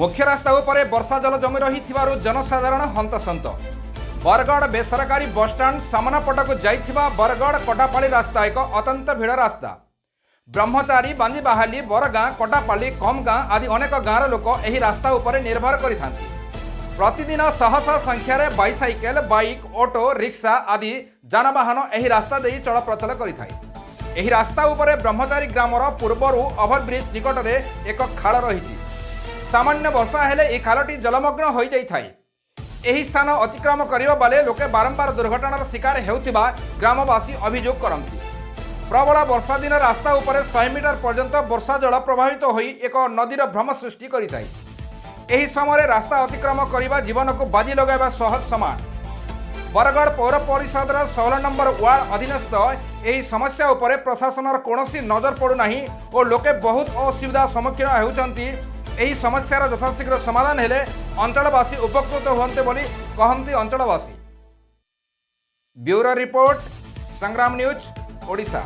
मुख्य रास्ता उपरे वर्षा जल जमी रही जनसाधारण हंतसंत। बरगढ़ बेसरकारी बसस्टाण्ड सामना पटक जाइथिबा बरगढ़ कटापाली रास्ता एक अत्यंत भिड़ रास्ता। ब्रह्मचारी बांदीबाहाली बरगाँ कटापाली कम गाँ आदि अनेक गाँवर लोक एही रास्ता उपरे निर्भर करिथांती। प्रतिदिन शह शह संख्यार बाइसाइकेल बाइक ऑटो रिक्शा आदि जानवाहन एही रास्ता देई चलप्रचल करिथाय। एही रास्ता उपरे ब्रह्मचारी ग्रामर पूर्वरु ओभरब्रिज निकट में एक खाल रही। सामान्य वर्षा हेले ए खालटी जलमग्न हो जाए। एही स्थान अतिक्रम करने बेले लोके बारंबार दुर्घटनार शिकार हेउथिबा ग्रामवासी अभियोग करती। प्रबल वर्षा दिन रास्ता उपरे 100 मीटर पर्यंत वर्षा जल प्रभावित होई एक नदीर भ्रम सृष्टि करिथाय। एही समय रास्ता अतिक्रम करने जीवन को बाजी लगाइबा सहज समान। बरगढ़ पौर परिषदर 16 नंबर वार्ड अधीनस्थ एही समस्या उपरे प्रशासनर कौनसी नजर पड़ुना और लोके बहुत असुविधा सम्मुखीन होउछंती। एही समस्यार यथाशीघ्र समाधान हेले अंचलवासी उपकृत हुअन्ते बोली कहन्ति अंचलवासी। ब्यूरो रिपोर्ट संग्राम न्यूज ओडिशा।